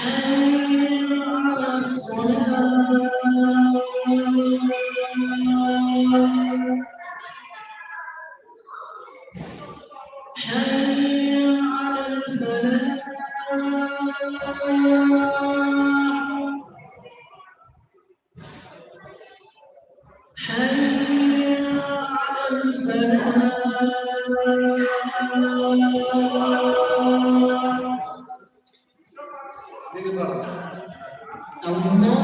حي على الصلاة حي على الفلاح حي على الفلاح الله أكبر الله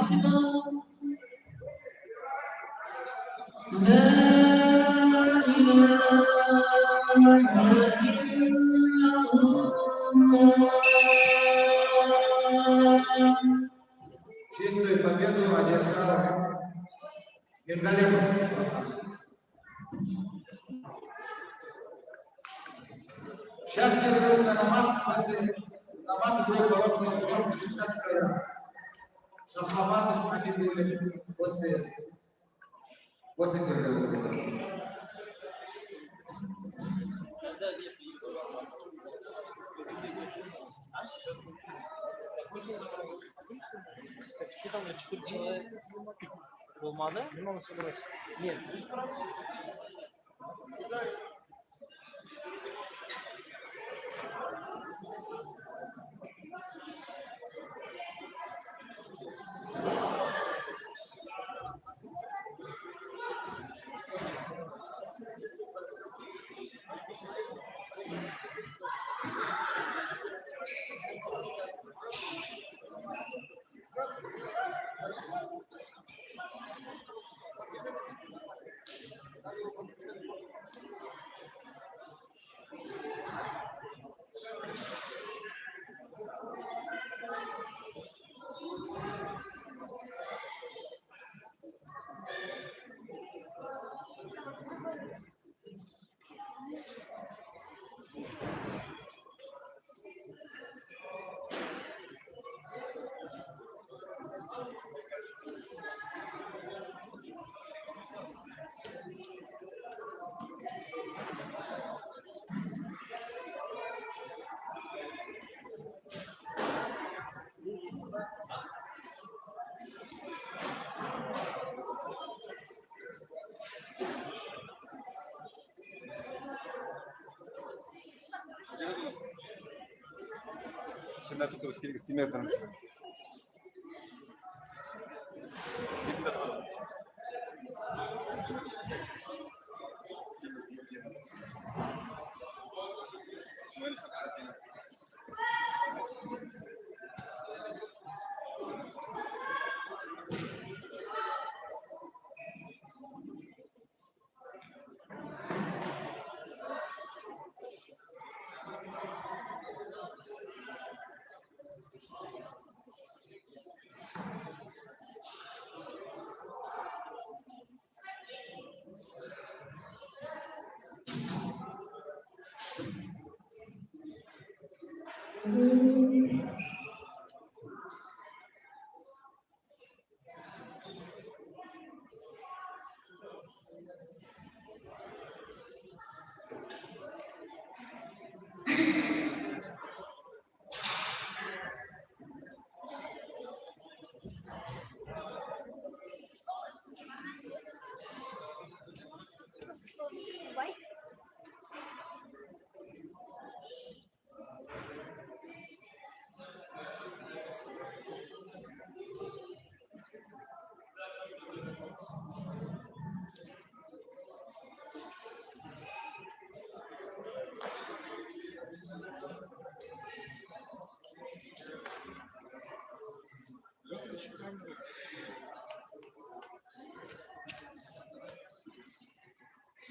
أكبر لا إله إلا الله Чистую победу одержал Миргалимов. Сейчас перерыв на намаз, после намаза будет бороться на 60 килограмм. Шахматы они были после перерыва. Там 4 человека olmadı. Limon burası. Niye? Şimdi tutup skillik istemeyelim.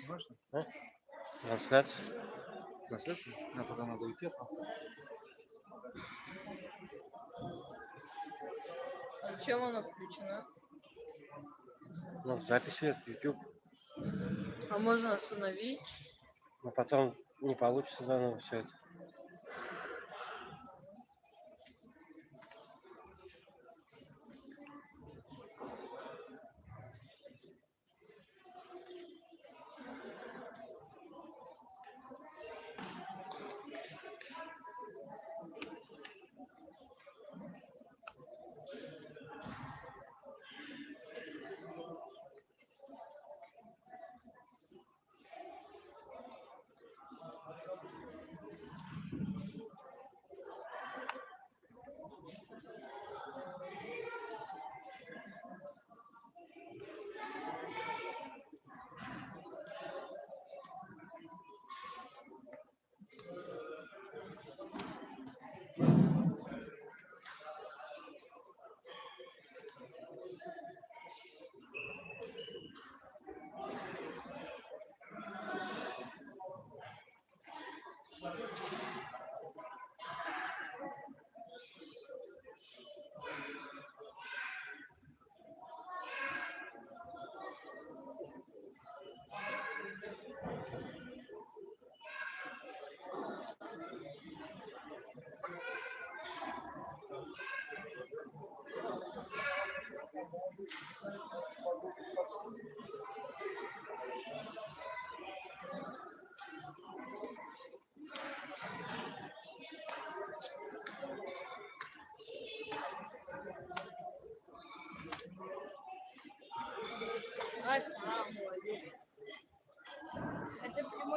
Можно? Да? Трансляция. Трансляция? А тогда надо уйти. А чем оно включено? Ну, в записи YouTube. А можно остановить? Но потом не получится заново все это.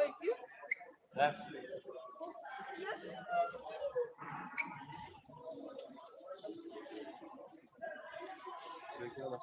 Wi-Fi? Ref. Sürekli adam.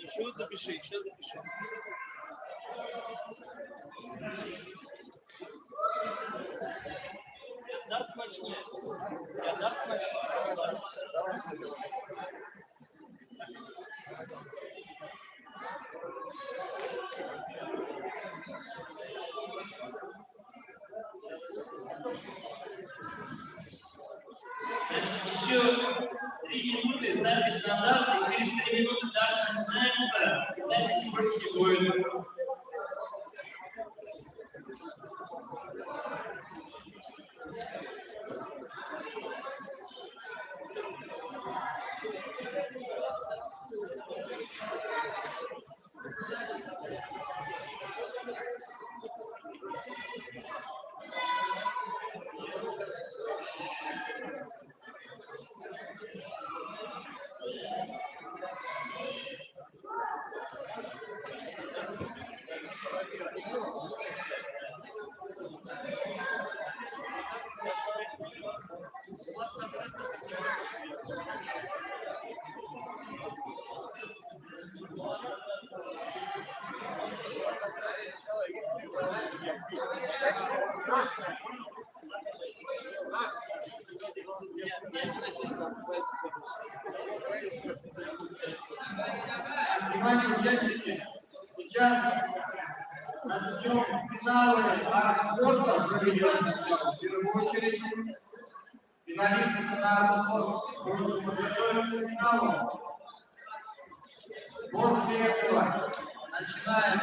Еще запиши, еще запиши. Дартс начни. Дартс начни. Еще 3 минуты запись на Дарт, и через 3 минуты Дарт начинается, и записи больше не будет. Внимание, участники! Сейчас начнем финалы арт-спорта, проведем сначала. В первую очередь финалисты финала спорта будут подготовиться к финалу. После этого начинаем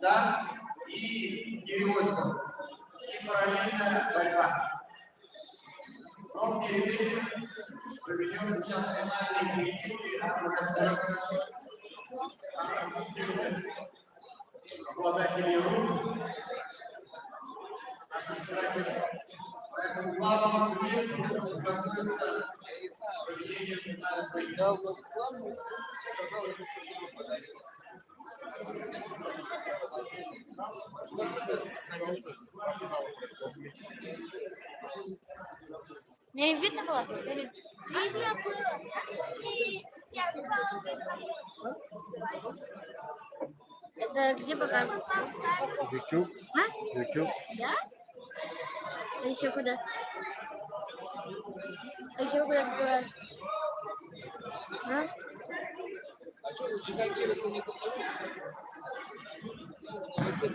дарт и гириозка. И параллельная борьба. Но перед этим проведем сейчас финальные поединки. Кладать Ильину. Поэтому главное судье готовится к проведению финальных поединков. Мне видно было? Видео было. И я брала видео. Это где показывают? YouTube. А? YouTube. Да? А еще куда? А еще куда ты брать? А? А что, у Джихангираса не тусуется? Это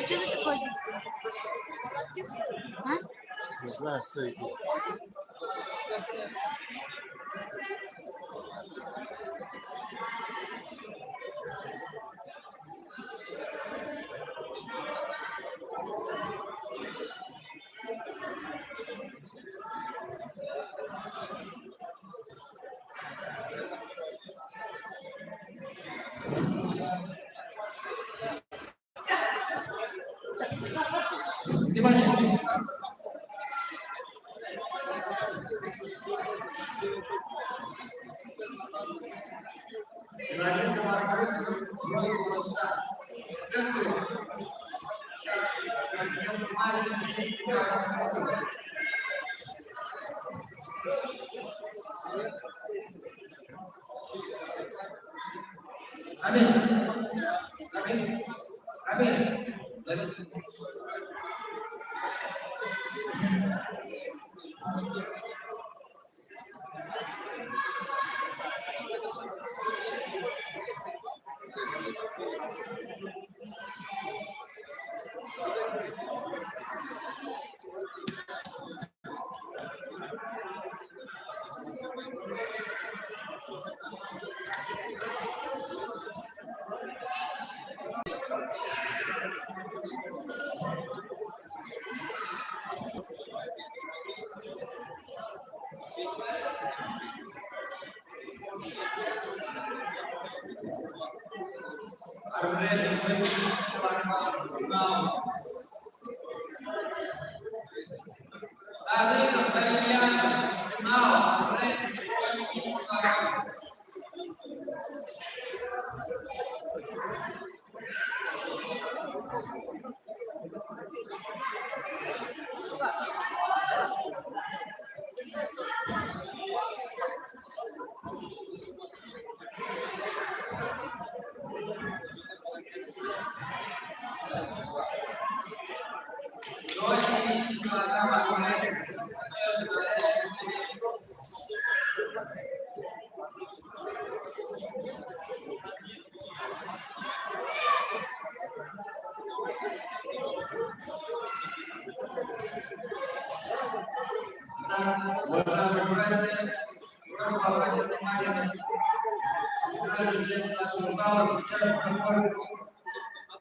что за такое? А? Не знаю, что это. Внимание! Журналистская маркетинг центр. Сейчас проведем финальный Аминь. Аминь. Аминь.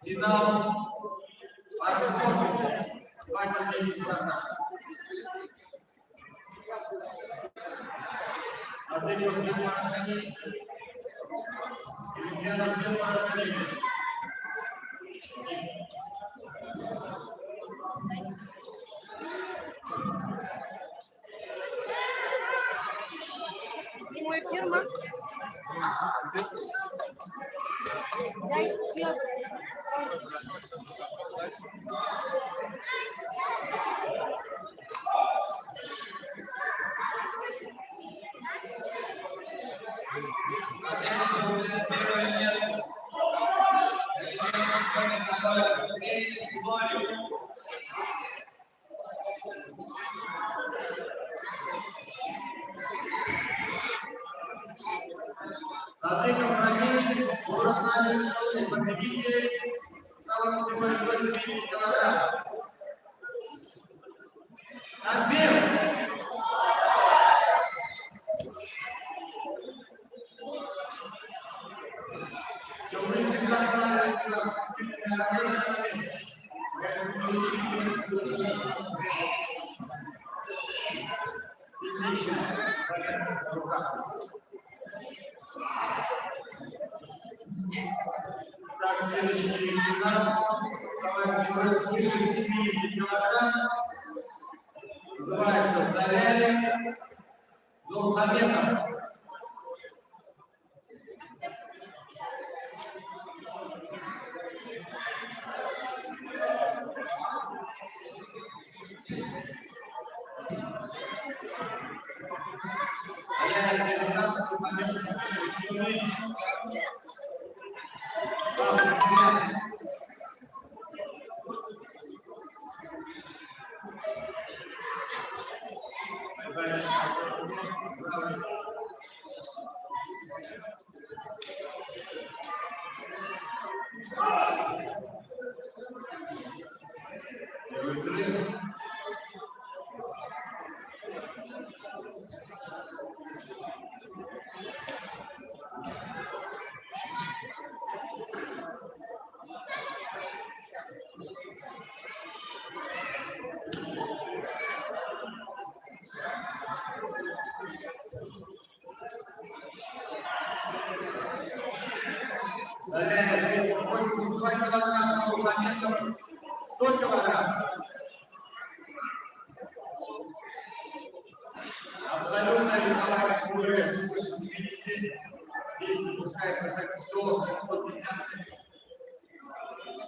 Финал. Прямой эфир, ма? Дай съем. Затем охранение, город набережный, победитель, самый прямой 89 килограмм. Отбил! Темный всегда знает, у нас сильнейший в руках. Следующий финал. Вставай, свыше 70 килограмм. Называется Залярин Нурмамедов. Залярин 282 килограмма, Нурмамедов 100 килограмм. Абсолютная весовая категория свыше 70. Здесь допускается как 100, как 150,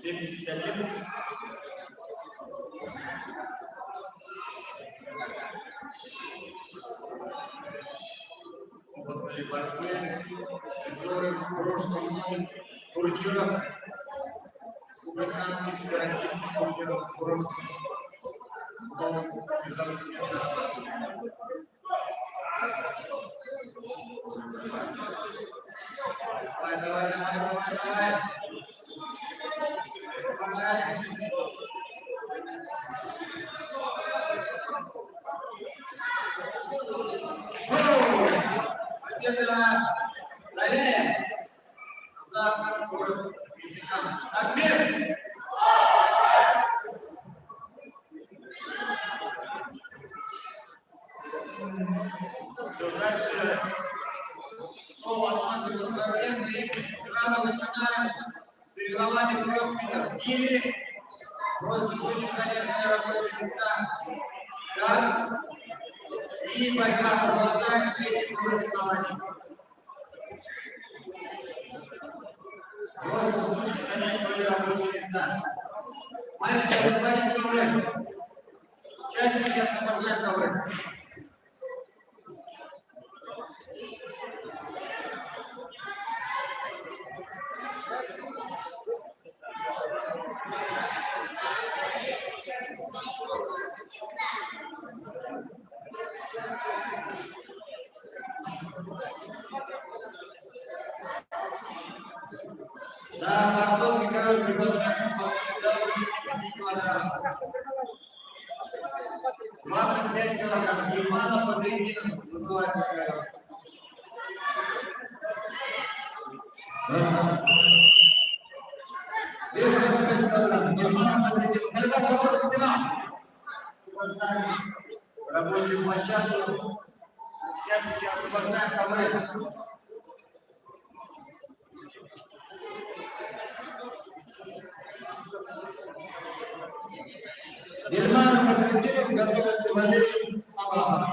71. Опытные борцы, призеры в прошлом многих турниров, республиканских, всероссийских турниров в прошлом. Давай. Победа Залярин за город Нижнекамск. Отбор! Все, дальше снова относим на свое место и сразу начинаем соревнования в 3 видах. В мире просьба судей занять свои рабочие места. Карт и борьба. Продолжаем 3-й тур соревнований. Просьба судей занять свои рабочие места. Мальчики, освободите ковры. Участники, освобождают ковры. Да, борцовский король приглашает килограмм. 25 килограмм. Германа Подрегина называется король. Вес 25 килограмм. Германа Подрегина. Борьба за финал. Освобождаем рабочую площадку. Участники освобождаем ковры. Германа Подрегина готовится Валерий Салахов.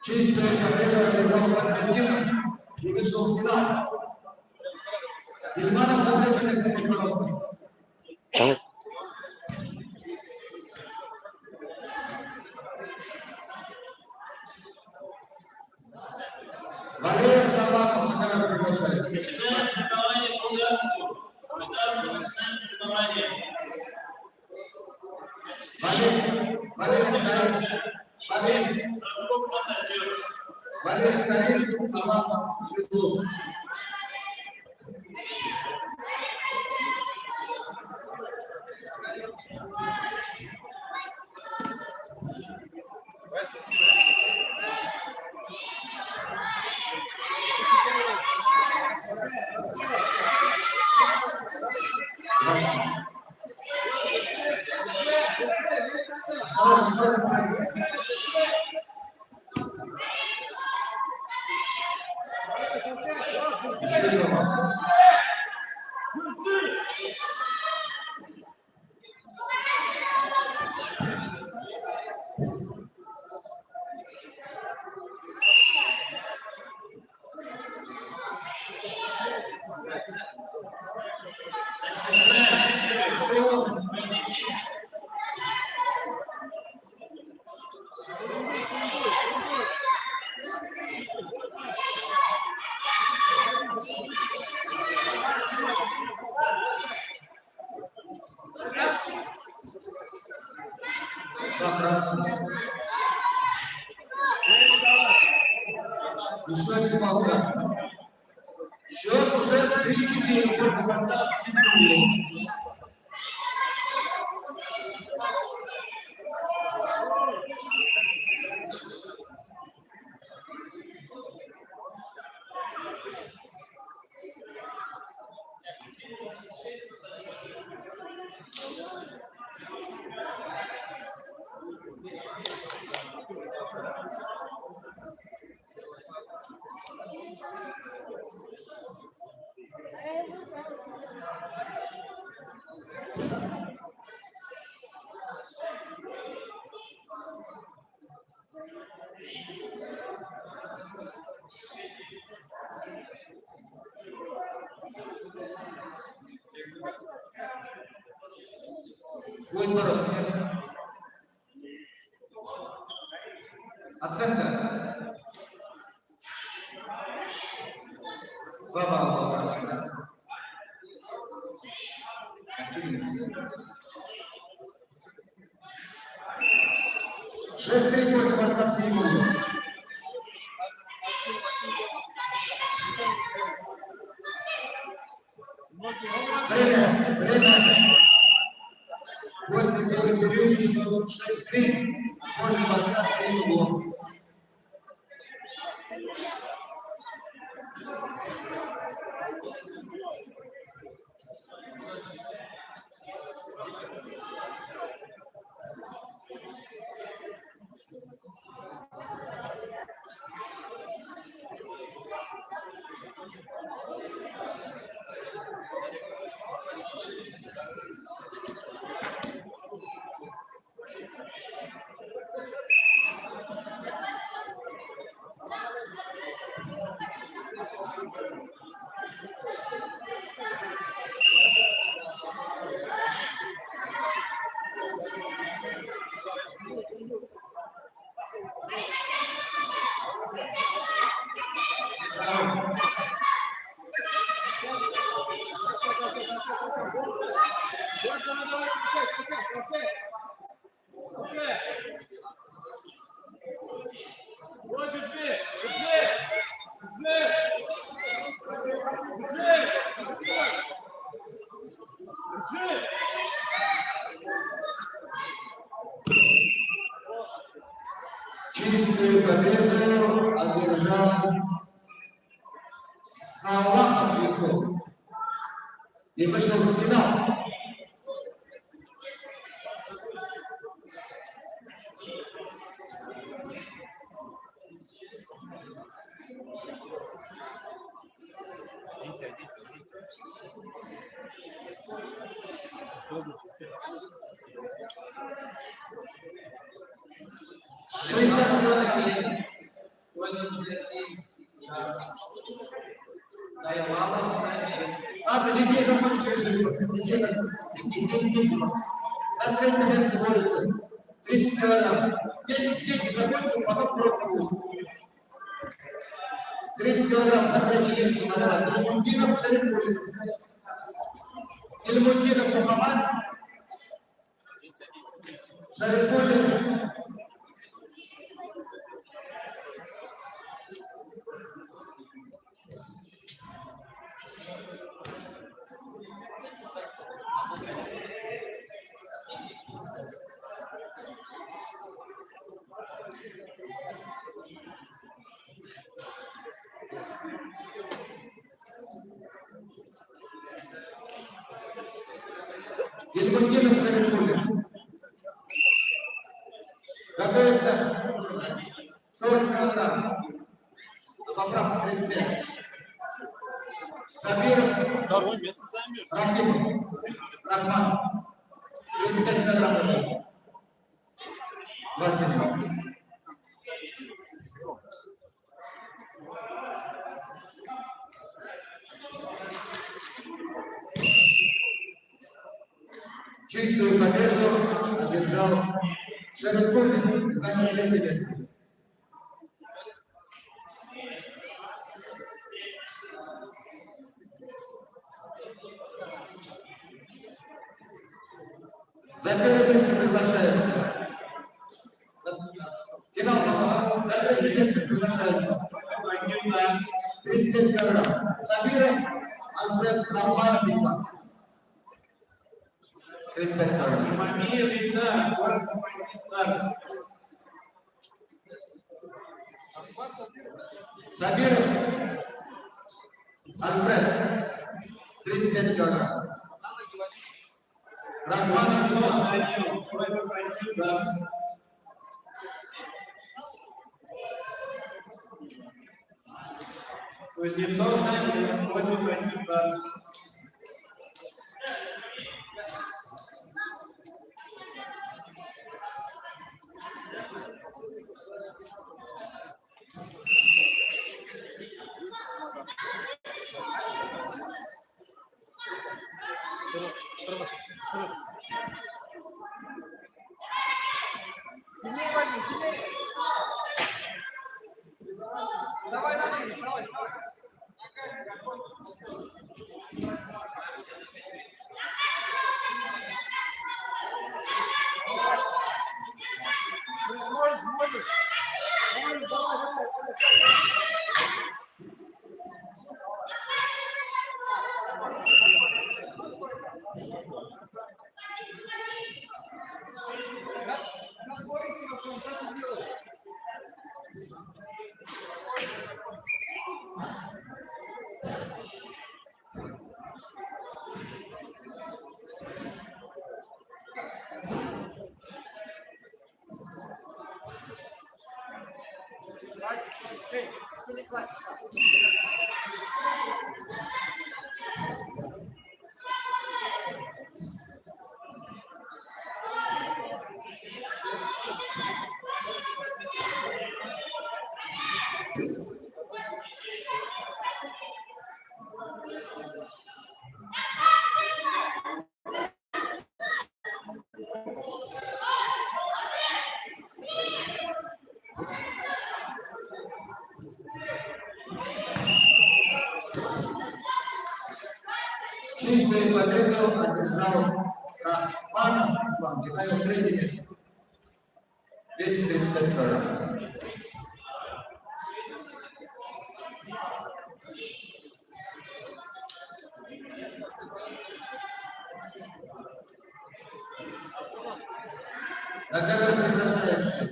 Чистая победа Германа Подрегина и вышел в финал. Германа Подрегина. Валерий Салахов на камеру приглашает. Начинаем соревнование по ударцу. Начинаем соревнование. Валерий. Раскоп назад, Валерий Скорин, Саламов, Лесов. Еще один балл красный. Счет уже 3-4 в пользу борца с Сибирью. Будет бороться, нет? Оценка. 2 балла. Шесть перекоров борца в секунду. Время. После первого периода счет 6-3. Пользу борца в секунду. Чистую победу одержал Салахов Лесов и вышел в финал. Деньги закончились. За третье место борется 30 килограмм. Деньги закончил, потом просто пусть. 30 килограмм за третье место борьба. Ильмудинов Шарифуллин. Ильмудинов Мухаммад. Шарифуллин. Ильмутдинов Шарифуллин. Готовится 40 килограмм. За поправку 35. Сабиров. Второе место займешь. Рахим. Рахман. 35 килограмм готовится. Василий. Чистую победу одержал Шарифуллин, занял 3-е место. За первое место приглашается. Финал. За третье место приглашается. 35 килограмм. Сабиров, Альфред Рахманов, Ислам. 35 килограмм. Мамиев, Ильдар, город Старость. Сабиров, Альфред, 35 килограмм. Рахманов, Ислам. Данил, город Старость. Кузнецов, Данил, город Старость. Чистую победу одержал Рахманов Ислам, занял 3-е место. Весит 35 килограмм. На кадр приглашается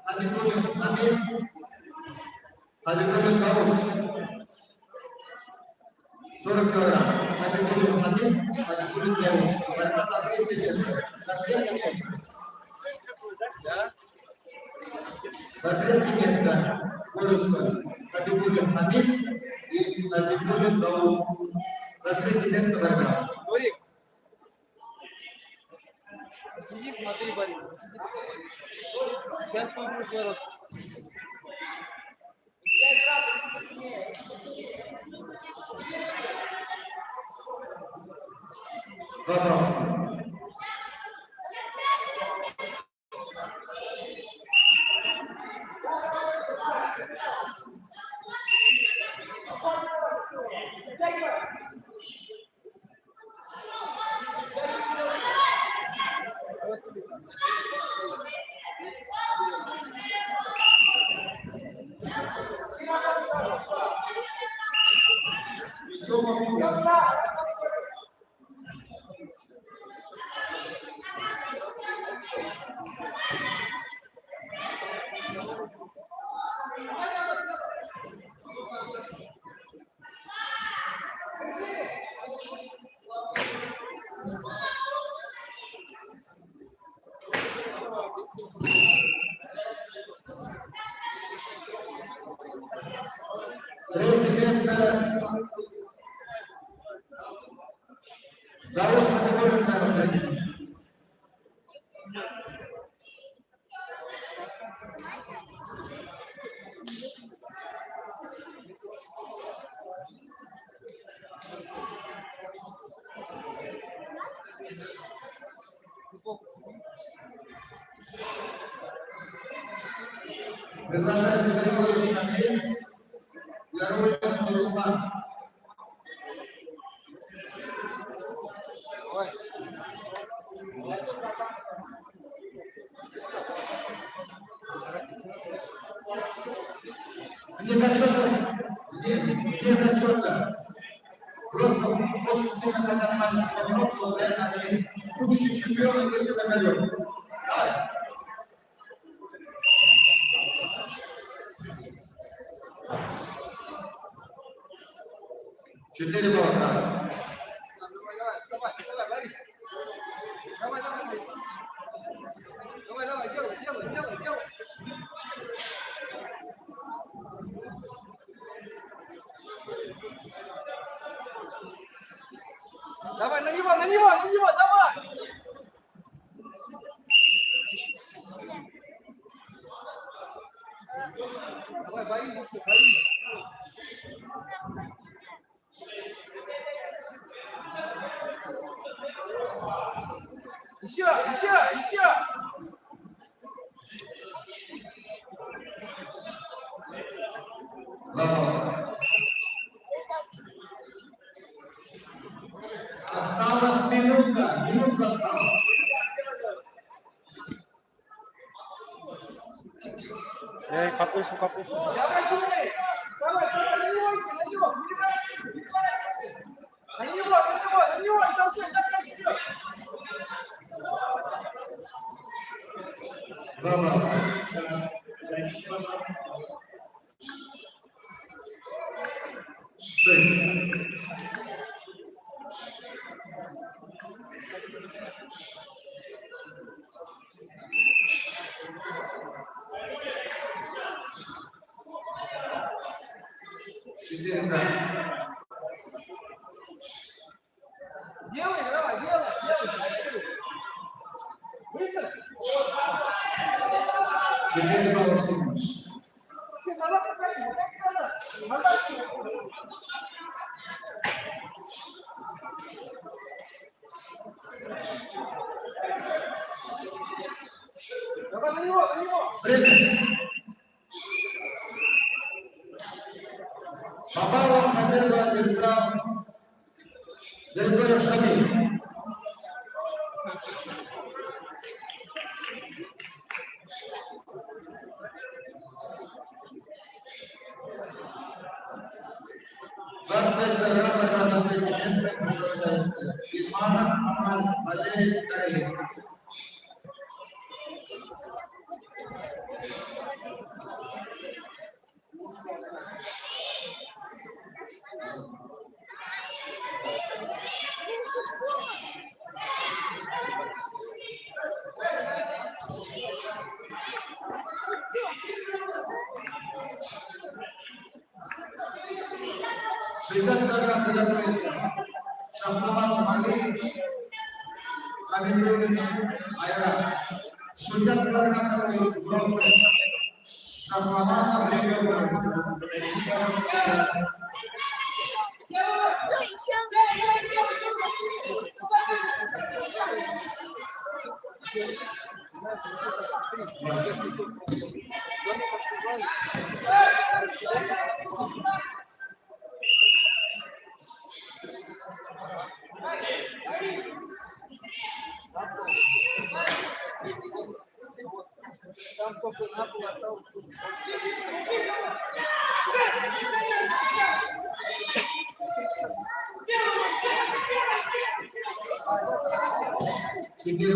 Хабибуллин Амир, Хабибуллин Дауд, 40 килограмм. Хабибуллин Амир, Хабибуллин Дауд. Борьба за 3-е место. За 3-е место. За 3-е место борются Хабибуллин Амир и Хабибуллин Дауд. За 3-е место борьба. Борик, посиди, смотри, Борик, посиди. Сейчас ты будешь бороться. Вопрос. Третье место. Дауд Хабибуллин занял третье место. Приглашается Григорий Шамиль, Ярулин Руслан. Вне зачета. Просто очень сильно хотят мальчики побороться, вот за это они будущий чемпион и вышли на ковер. Давай. Четыре балла. Давай, делай. Давай, на него, давай! Давай, боись. Еще! Осталась минутка осталась. Капушу. Давай, Жулей! Давай, на него! На него! Толкай, вперед! Зайдите, пожалуйста. Четыре за. Делай! Быстро! Четыре балла суммы. Давай на него! Время. Попалов на первый одержал Григорий Шамиль. На третье место приглашается Гильманов Амаль Валеев Карелин. Килограмм приготовится Шахмамат Малиев, Хамидуллин Айрат. 60 килограмм готовится просто Шахмаматов Григорий. Там только на пол осталось. Теперь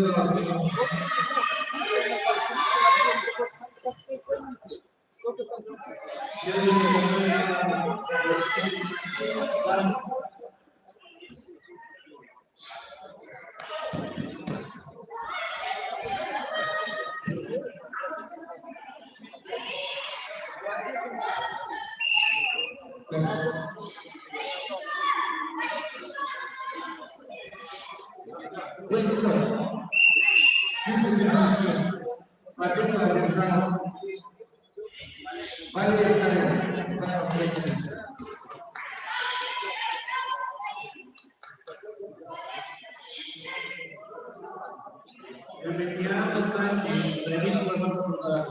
Сколько там? Победу одержал Валерий Павел Павел. Евгения Настасья, дадите, пожалуйста, удар.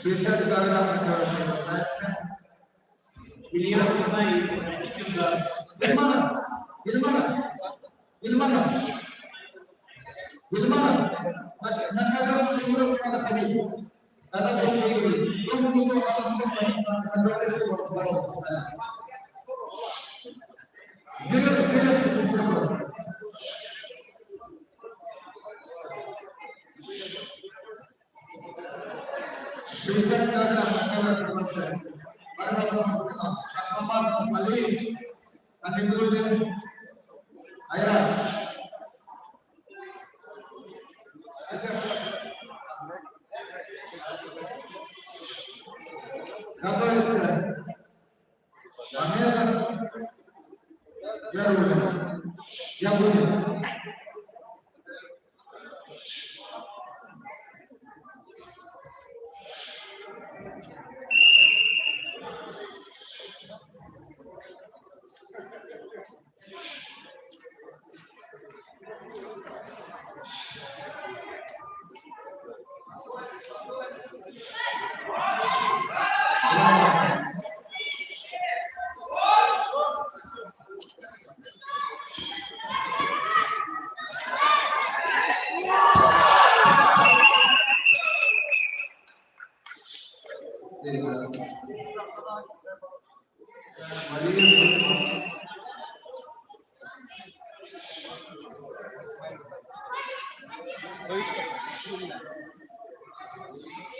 60 килограмм продолжается. Илья Кузнаев, дадите удар. Ильманов, на кадрах тренировки надо ходить. Надо больше играть. Он не мог бороться. Вперед. 60 килограмм на кадрах продолжается. Барбазов, Шахматов, Алиев, Амидуллин, Айрат. Готовится Мамедов, Ярулин.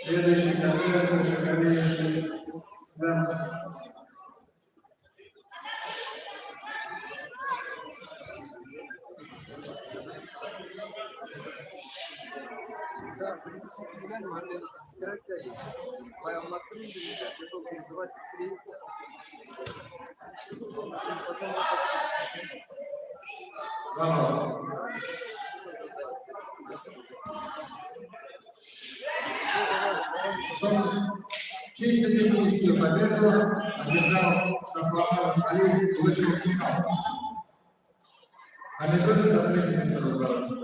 Следующий готовится Шахария. Да. Браво. Чисто техническую победу одержал Шахматов Али и вышел в финал. Амидуллин за третье место разбрался.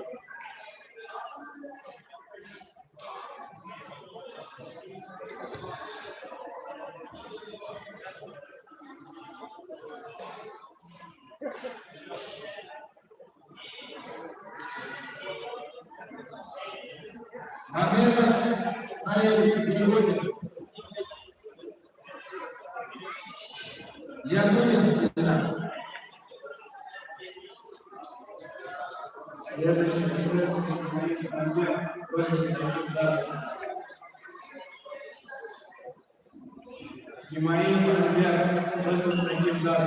Мамедов Наиль Ярулин. Ярулин Илья. Следующий готовится Илья Кузнаев. Гимаин Илья, просьба пройти в дар.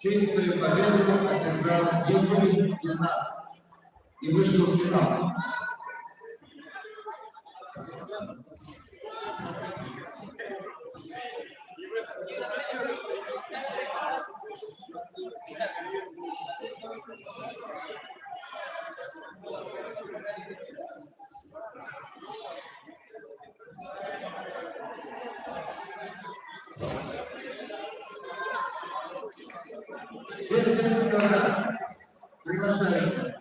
чистую победу одержал Юрий из нас и вышел в финал. Без килограмм. Приглашается.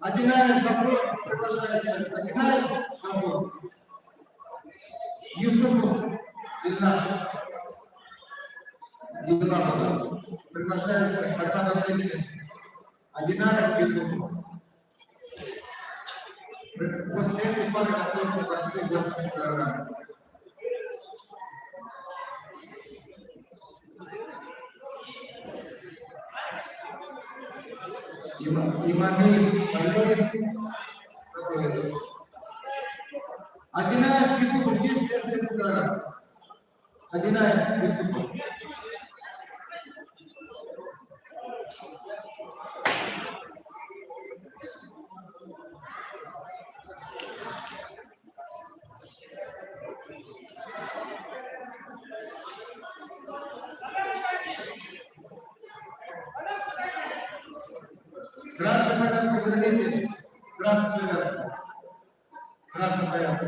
Одинаев Гафур приглашается. Одинаев Гафур. Юсупов Ильнас. Елабова. Приглашается Аркадий Андреевич. Одинаев Юсупов. После этой пары готовятся борцы 80 килограмм. Имамиев Валерий готовится. Одинаев Юсупов, есть 5 килограмм. Одинаев Юсупов. Красная повязка, верните. Красная повязка. Красная повязка.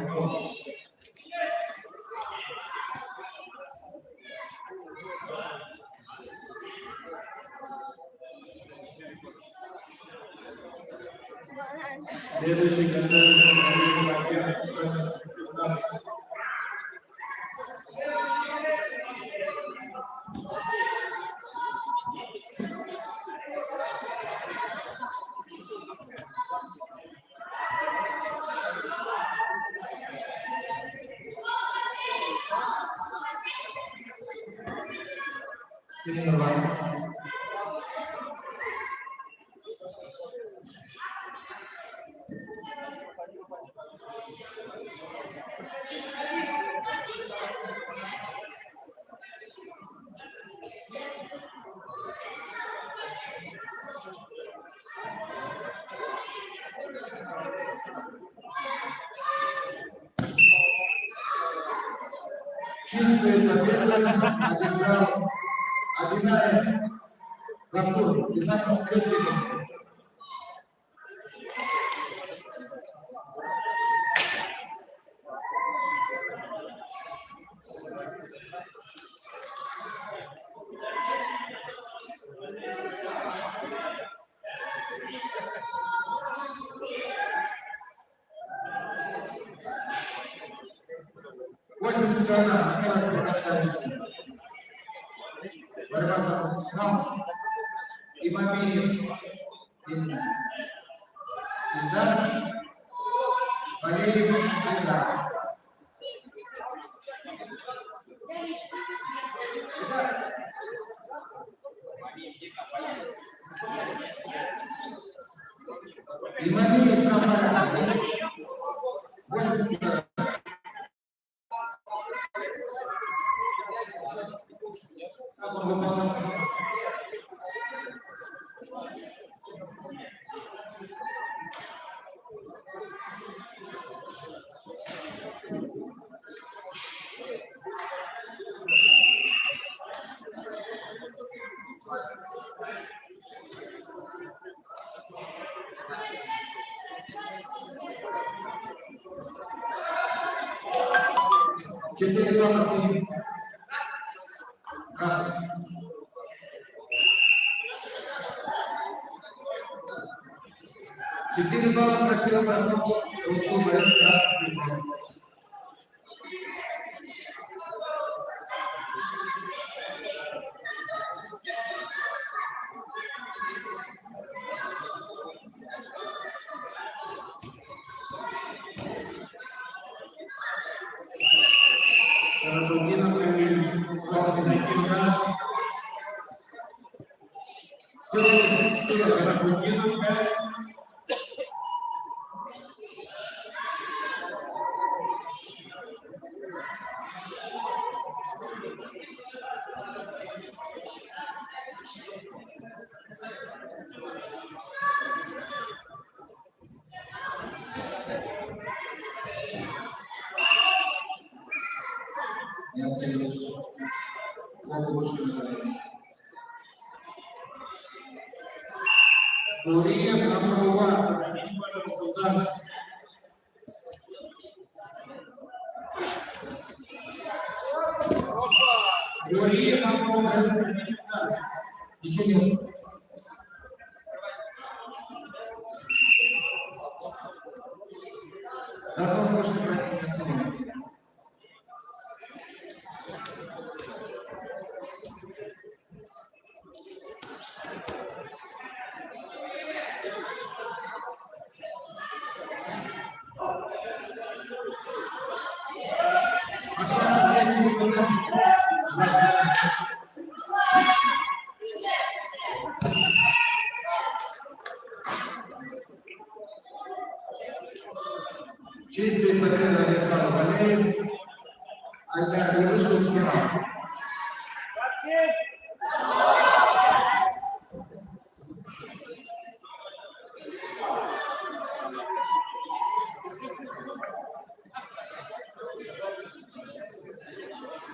Следующий готовится Мария Багрян. Просьба консультации. Чистую победу одержал Одинаев Гафур и занял 3-е место. Сторона, борьба за финал. Имамиев Ильдар, Валерьев Айдар. Имамиев на порядке. 80 килограмм. Четыре голоса. Красный. Четыре балла красиво бросок. Получил борец красный. Шарафутдинов Камиль, просит найти раз. Что Шарафутдинов, 5. Я абсолютно Гуриев, номер 1. Проходите, пожалуйста, удар. Гуриев, номер 1. Ничего нет. Давно больше не оценивается. Чистый победа Александр Валеев. Айдар не вышел с финала.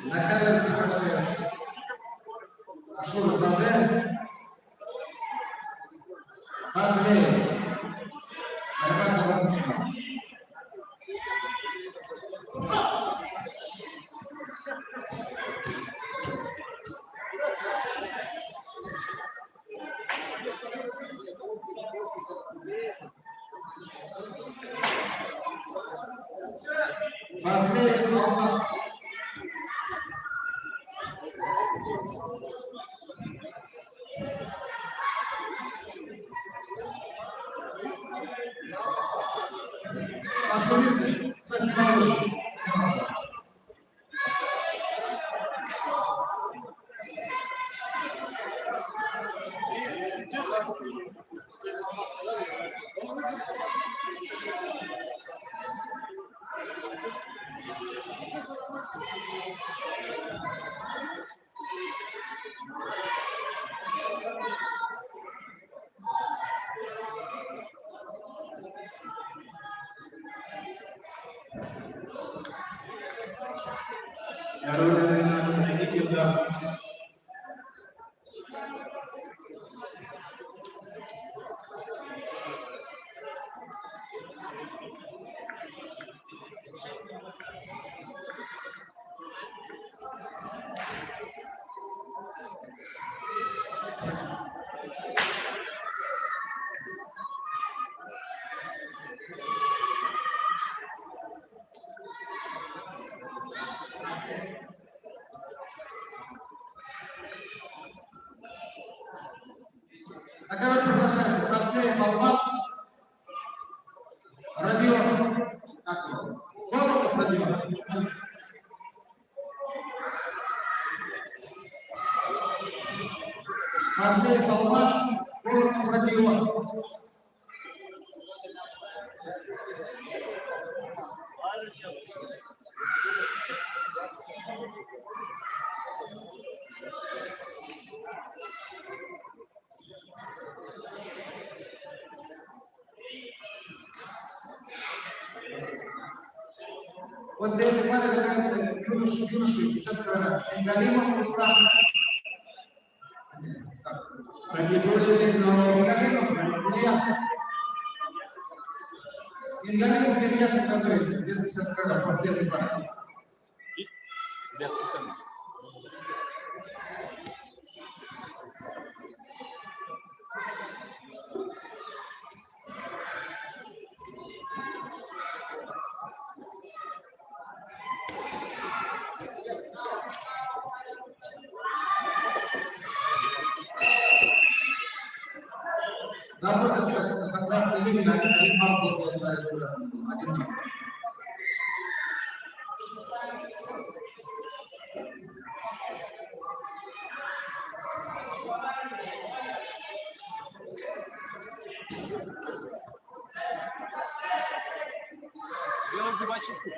На камеру приглашаю Ашура Заде, Валеев. Арбат Валентина. Валеев Албат. Ашура, спасибо большое. Народная, найдите удар. А кого приглашается? Савлеев, Албас, Родион. Как его? Волков Родион. Савлеев, Албас, Волков Родион. После этой пары готовятся юноши 52 Галимов, Рустам. Погибли, но Галимов, Ильяс. Галимов, Ильяс готовится без 52 после этой пары. Запросят за красной линией один балл будет дальше. Один балл. чистую.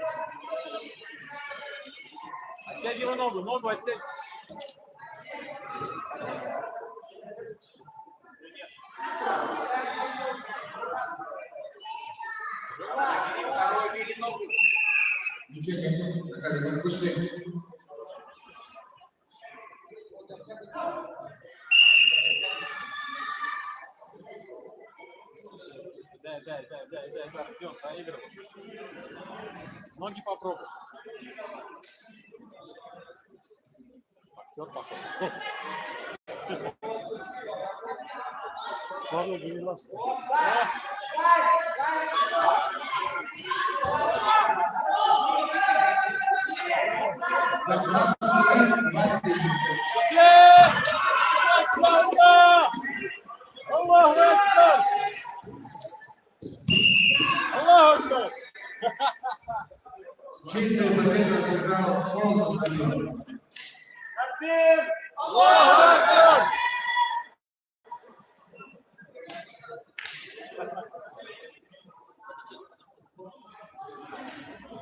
Оттягивай ногу оттягивай. Ничего нет. Такая, вышли. Да, Артем, проигрывай. Ноги попробуй. Боксер похож. Главное, не лast. Аллаху Акбар! Аллаху Акбар! Чистая победа одержала полный стадион. Такбир! Аллаху Акбар!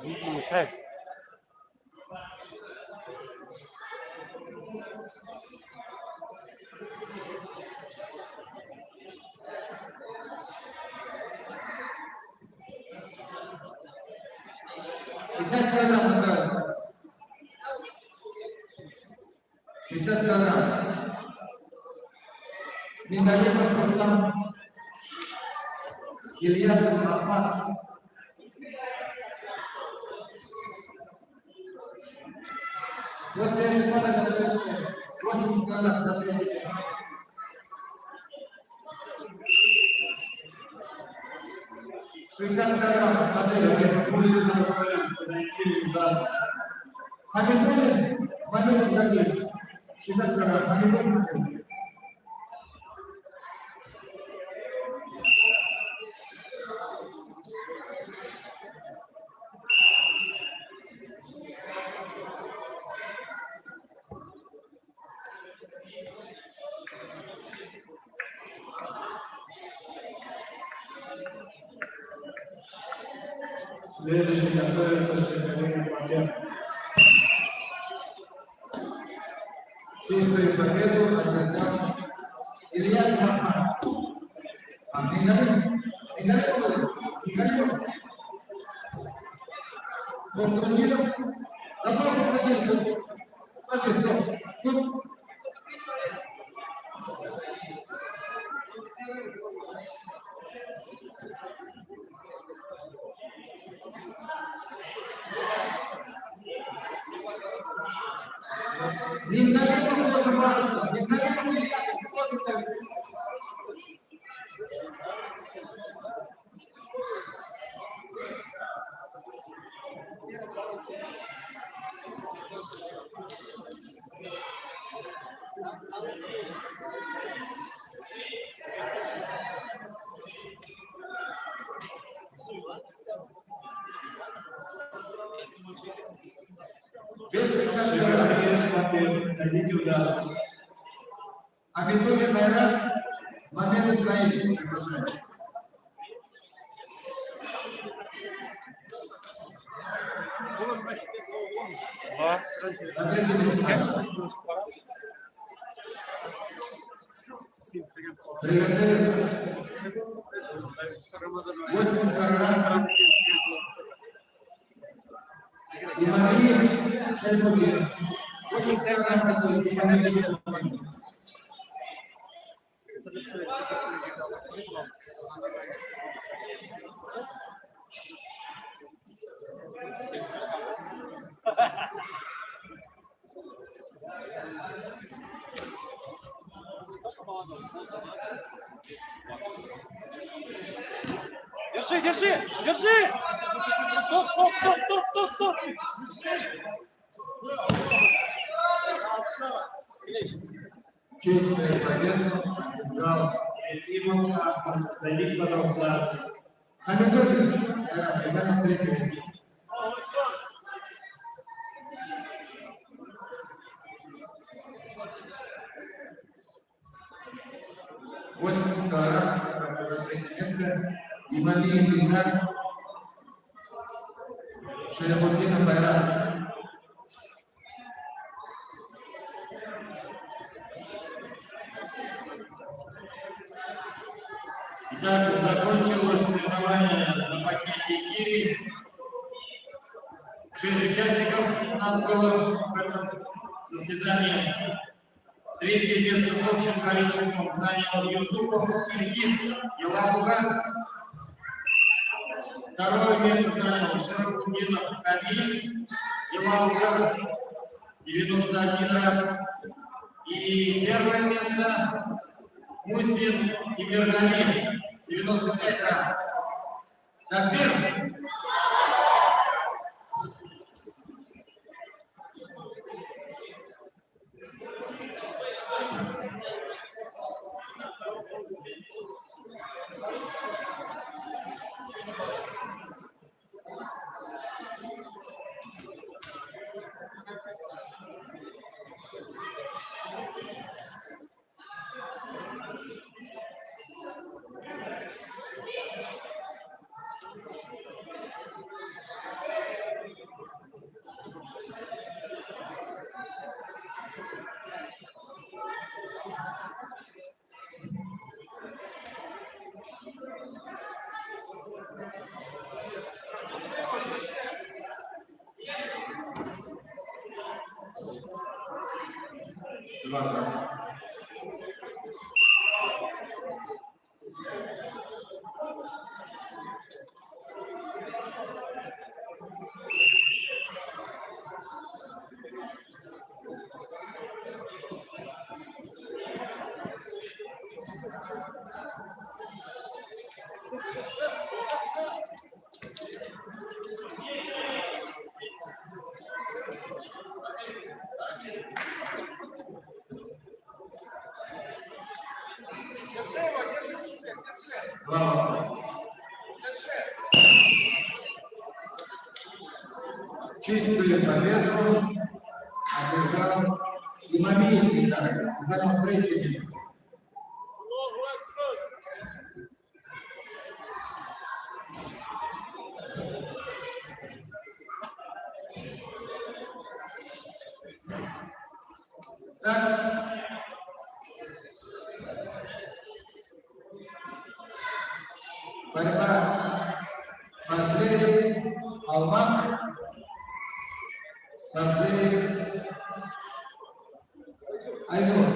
Не мешаешь. Пятьдесят килограмм такая. 50 килограмм. Мингалипов Рустам. Ильясов Ахмат. После этой пары готовится 80 килограмм до третьего. Хамидуллин Мамед Гаджиевич, 60 килограмм. Хамидуллин Мамед. Следующий готовится Шейхалин Мамед. Чистую победу одержал Ильяс Махмад. Мингалипов. Константинов. Добро, Константинов. Пошли, стоп. Тут. Мингалипов тоже бороться. Мингалипов Ильясов тоже. Шейхалин Мамед, дадите удар. Абидуллин Майрат, Мамед Исмаил. Приглашаю. На третий месяц. Приготовиться. 80 килограмм. Имамиев Шайхудин. 80 килограмм готовится. Имамиев. Держи! Топ! Чистая победа одержал Тимов Ахмад, Давид Баров, Хамидуллин Майрат. На третий месяц. Третье место. Имамиев Ильдар. Шеребутдинов Айрат. Итак, закончилось соревнование на пакете гири. 6 участников у нас было в этом состязании. Третье место с общим количеством занял Юсупов Ильгиз Елабуган. Второе место занял Шеребутдинов Камиль Елабуган 91 раз. И первое место Мусин Имергали 95 раз. Такбир! Чистую победу одержал Имамиев, занял третье место. Так. Борьба Фазлеев, Алмаз, Фазлеев, Айнур.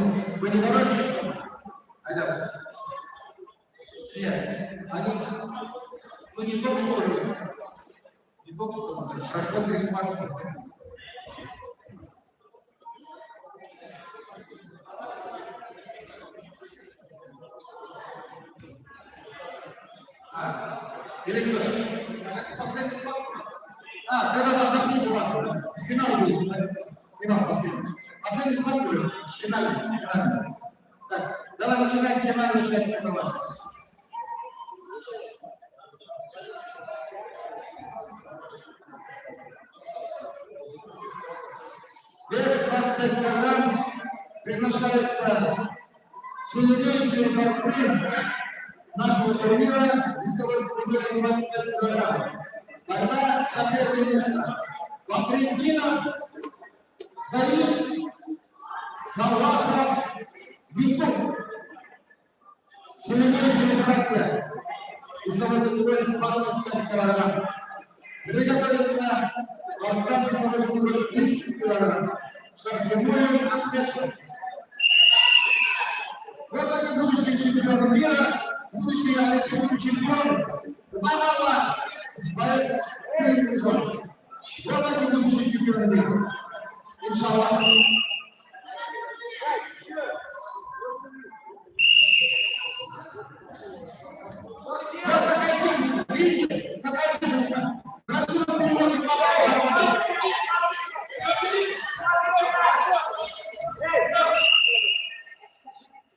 Вы не ворочаетесь? Айда. Нет, они, ну не только что же, не только что, прошло пересматривать. Или что? Последний спад? Когда отдохни, ладно. Финал будет, да? Финал последний. Последний спад будет. Финальный. Правильно. Так, давай начинаем финальную часть соревнования. Вес 25 килограмм приглашаются сильнейшие борцы нашего турнира, весовой турнира 25 килограмм. Борьба за первое место. Бахриддинов Заид Салахов Юсуп. Сильнейший характер. Весовой турнир 25 килограмм. Приготовиться борцам весовой турнир 30 килограмм. Шахтемурин Ахмедшев. Вот они, будущие чемпионы мира. Будущий олимпийский чемпион, Лавала, боец Цельников. Вот они, будущие чемпионы мира. Иншаллах. Вот такая техника. Видите? Какая техника? Красиво переводит Лавала.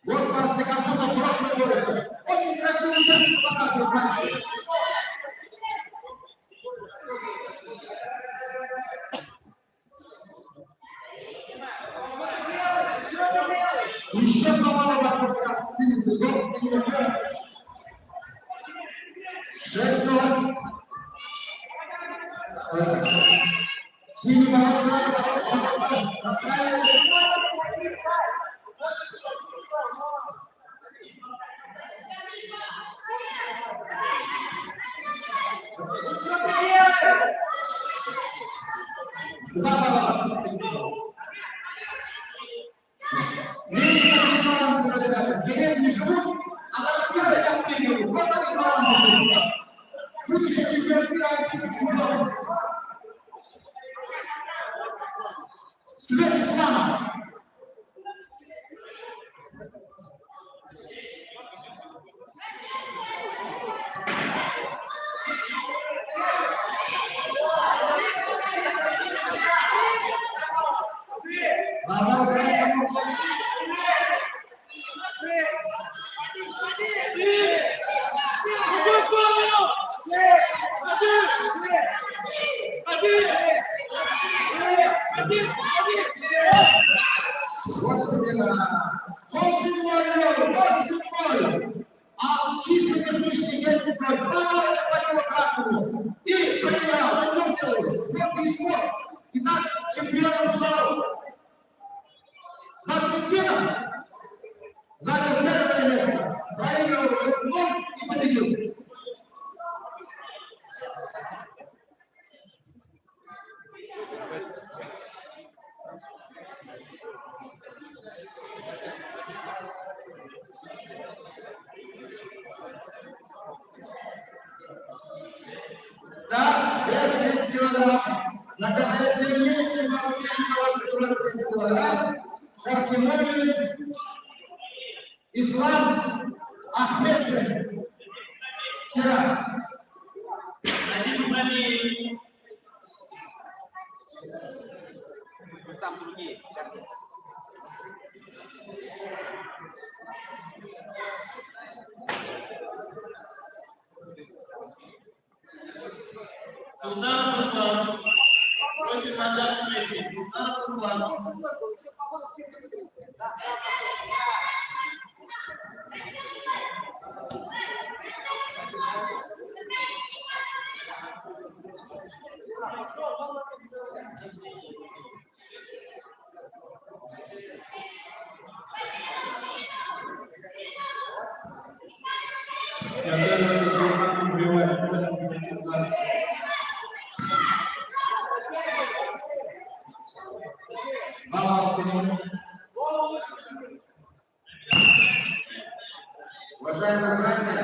Вот борцы Карпунов срочно борются. Очень красивый технику показывают мальчики. Еще попало вокруг раз синим. 6-0. Синий баланс, настраивайтесь. Будущий чемпион мира олимпийский чемпион. Свет ислама. А чистый технический геймплей право захватило красную. И проиграл. Ну что сделаешь? Светлый спорт. Итак, чемпионом стал Батликина. Занял первое место. Проиграл 8-0 и победил. Да, вес 30 килограмм. На КТ сильнейший Максим 30 килограмм. Шахтимович Ислам Ахмедшин. Вчера. Один победил. Там другие. Сейчас. Султанов Руслан. Просит мандат третий. Султанов Руслан. Я даже сегодня убиваю, просим прекратить нас. Уважаемые братья,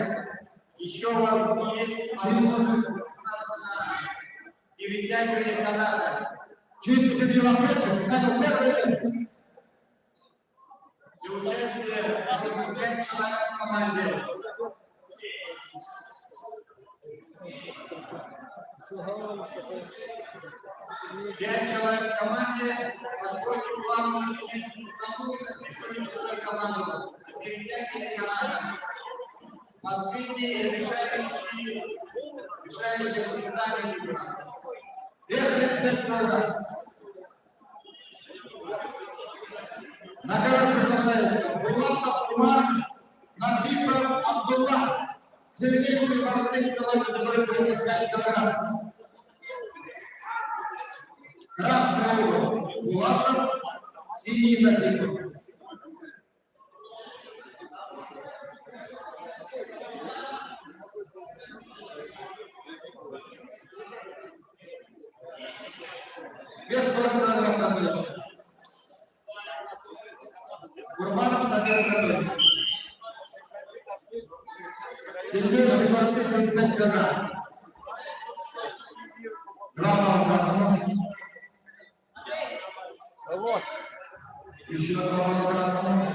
еще у вас есть возможность и вытягивание каната. Чистый победил Ахмедшин, занял первое место. Для участия 5 человек в команде. Пять человек в команде подходит главному физическому столу и записываем свою команду. Перетягивание каната. Последние решающие состязания у нас. Вес 35 килограмм. На ковер приглашается Булатов Иван, Назипов Абдулла. Сильнейший борцы весовой категории 35 килограмм. Красный угол Булатов, синий Назипов. Вес 40 килограмм готовится. Курбанов Сабир готовится. Сильнейший борцы 35 килограмм. Два балла красному. Вот. Еще 2 балла красному.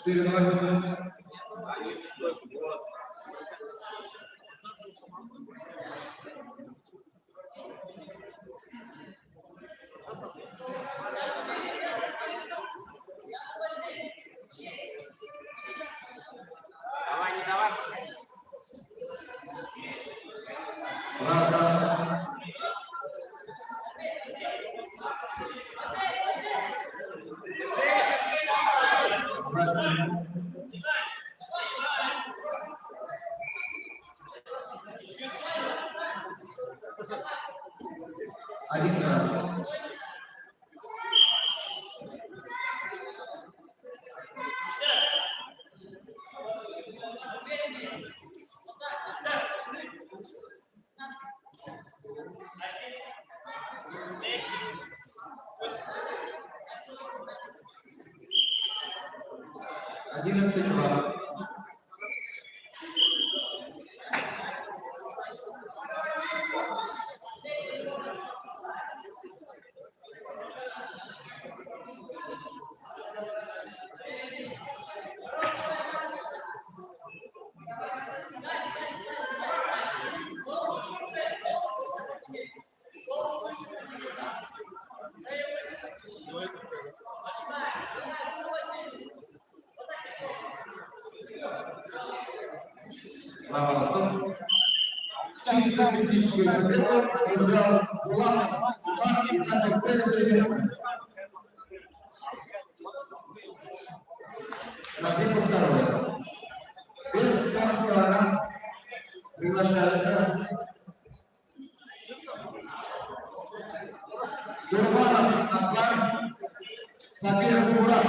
4-0. Давай, не давай. Два красных. Один красный. Одиннадцать два. Чисто физический капитан одержал Булатов, Марк и занял первое место. Затем второе. Без конкурента приглашается Курбанов Акбар, Сабир Мурат.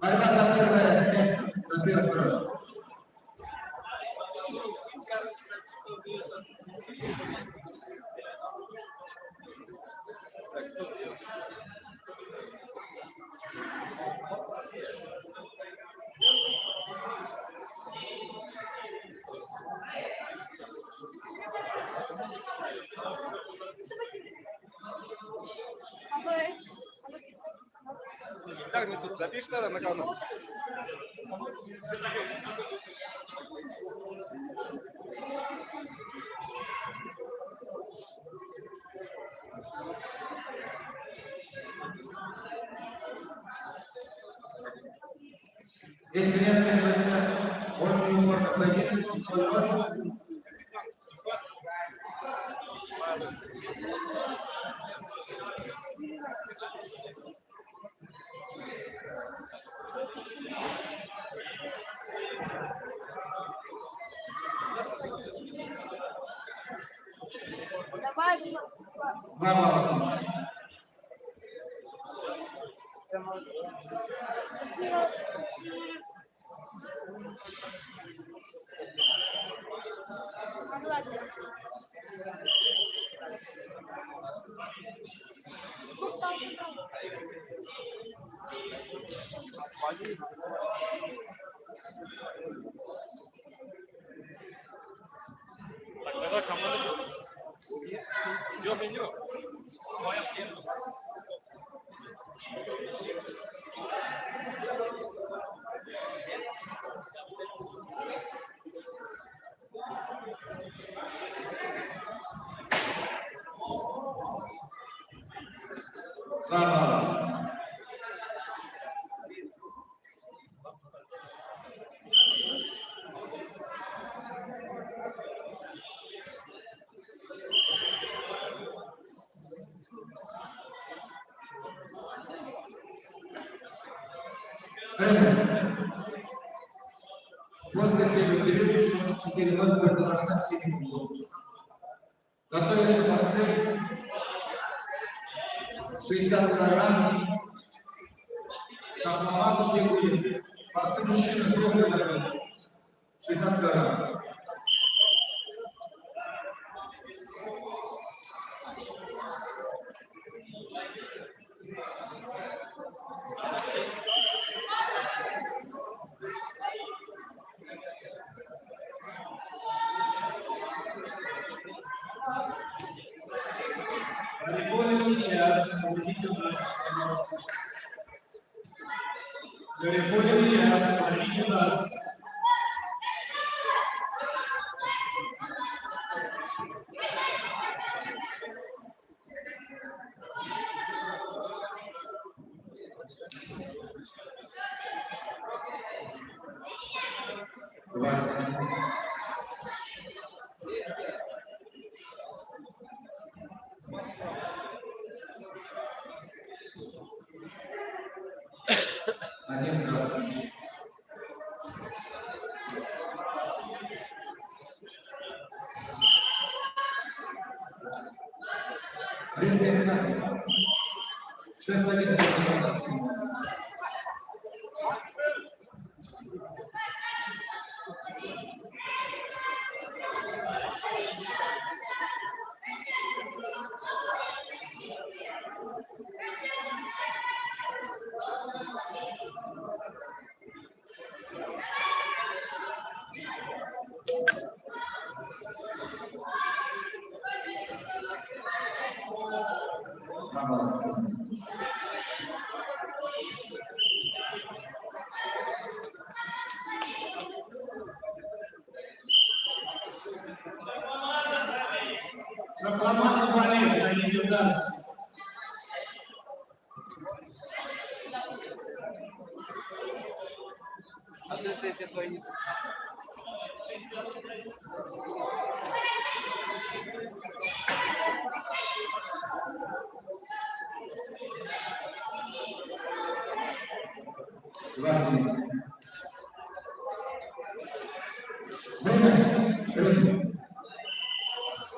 Борьба за первое место, за первое. Так, ну тут запишешь надо на канал. Если я оценивается очень упорно поединок, Давай, два балла. Так, тогда команда же. Идем, идем. Два балла. После периода счет 4-0 в конце всеми. Готовится портфель 60 килограмм. Шахматов не будет. Портфель мужчина взрослый готовится. 60 килограмм. Один красный. Резкая комбинация. 6-1. Шахламазов Валерий, дайте удар. А ты с этим твои не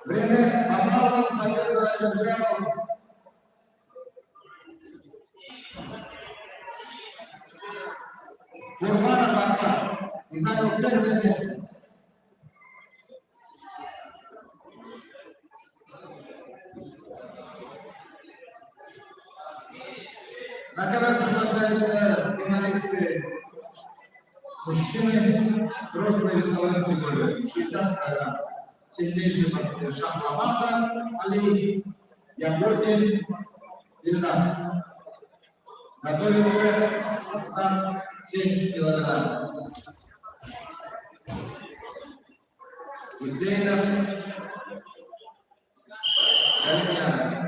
Время. Попал, победу одержал. Курбанов Аркад и занял первое место. На ковер приглашаются финалисты мужчины взрослой весовой категории 60 кг. Сильнейший партнер Шахламазов Али Ягодин Ильнас. Готовился за 70 килограмм. Гусейнов Галинян.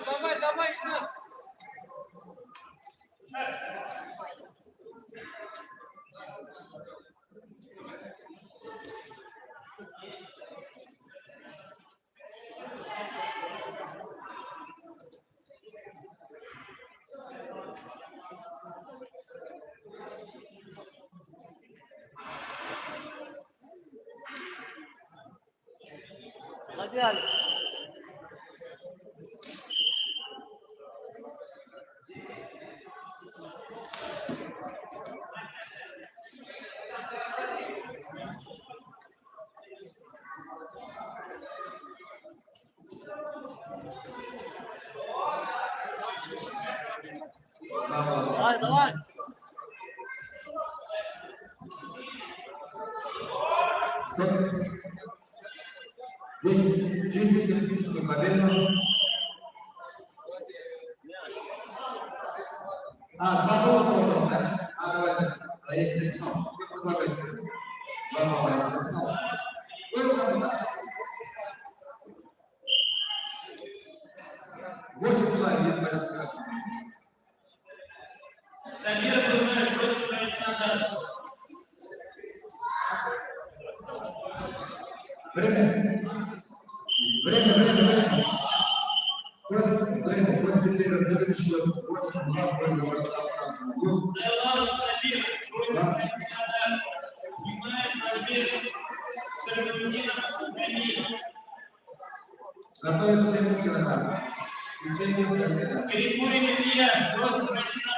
Давай, давай, Игнат. Давай. Здесь чистый техническую победу. Два гола, да? Давайте. Проект Заксон. Продолжайте. Два гола, Заксон. Welcome. 8 километров по распределению. Забир продолжает против профессионалов. Время. После первого счет 8-2 пользу Владислава. Завал Забир против профессионалов. Снимает Забир Шербутдинов Гани. Готовится 70 килограмм. Перекурим Илья против профессионалов.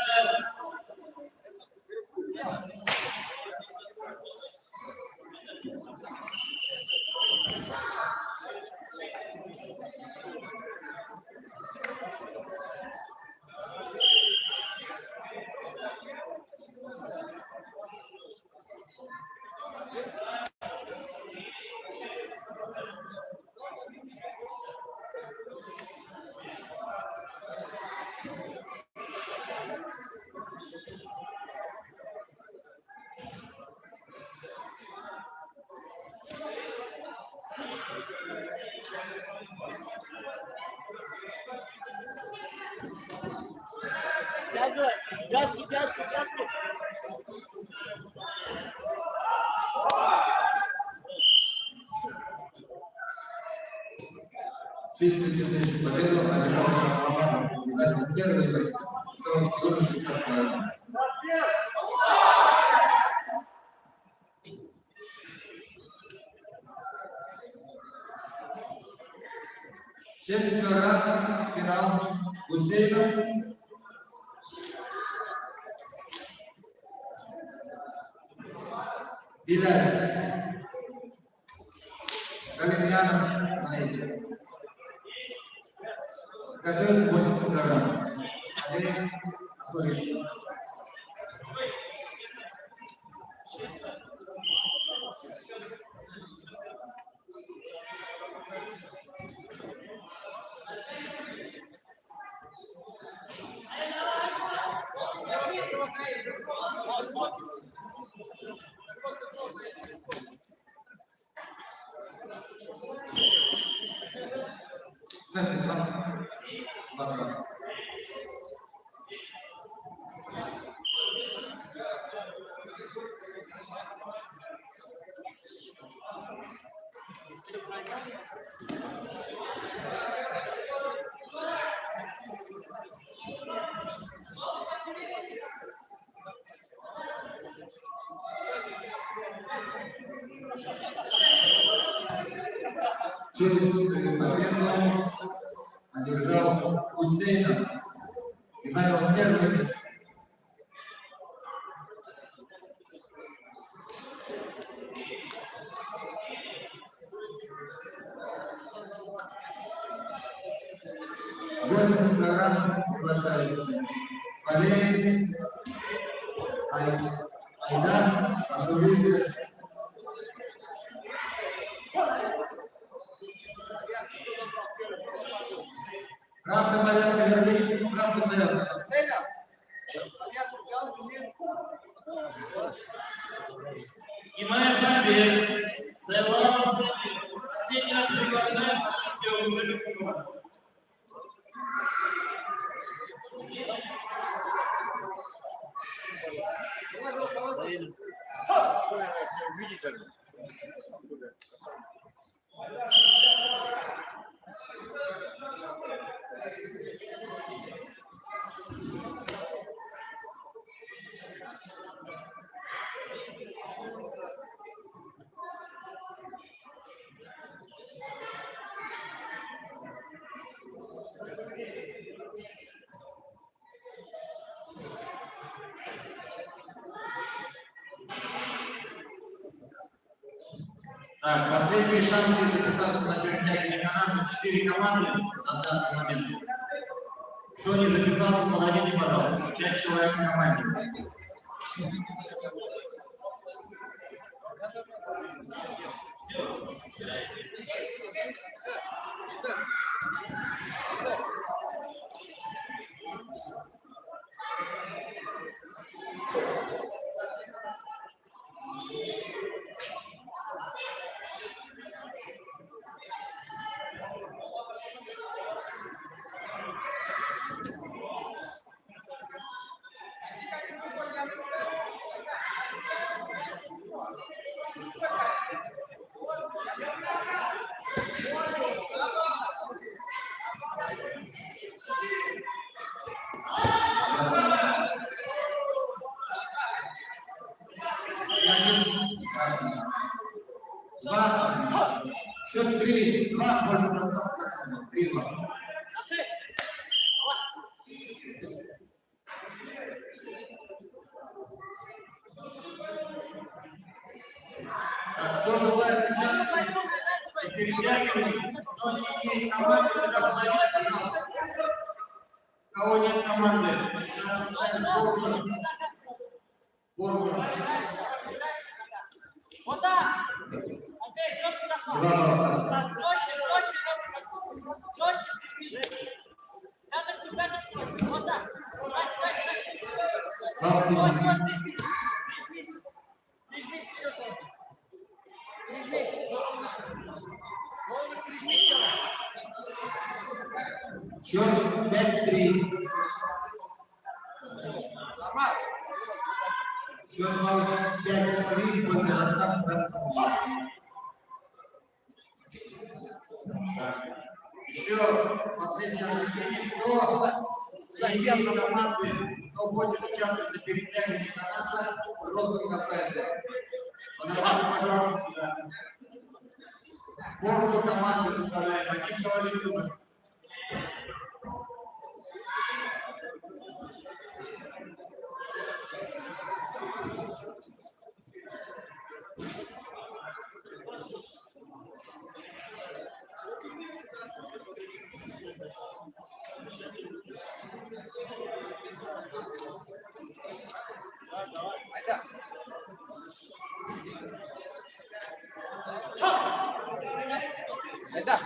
Пятку, пятку, пятку. Чистый тенденция победу одержал Шахматов. Обязательно первый место. Снова тоже 62. Килограмм, финал, Гусейнов. Биляль. Галимьянов, Наиль. Готовится 80 килограмм. Олег, Асурин. Центр там. Ладно. Честную победу одержал Гусейнов и занял первое место. Восемьдесят килограмм приглашаются Валерий, Айдар, Ашуридзе. Красная повязка, вердикт, красная повязка. Снимаем победу. Завалом последний раз приглашаем. Все, уже готово. Так, последние шансы записаться на перетягивание каната. 4 команды на данный момент. Кто не записался, подойдите, пожалуйста. 5 человек в команде. Счет 3-2, можно бросаться. 3-2. Кто желает участвовать в перетягивании, но не имеет команды, сюда подойдите, пожалуйста. У кого нет команды, нас оставим форму. Вот так. Окей, жестко так. Жестче, жестче прижми. Пяточку, пяточку. Вот так. Стой, прижмись. Прижмись вперед просто. Прижмись, голову выше. Голову прижми к телу. Счет 5-3. Счет 5-3 в пользу борца красного. Еще последний объявление. Кто легенда команды, кто хочет участвовать на переклянии каната, розыск на сайте. Подавайте, пожалуйста, сюда. Форму команды составляем. Один человек нужен. Айда.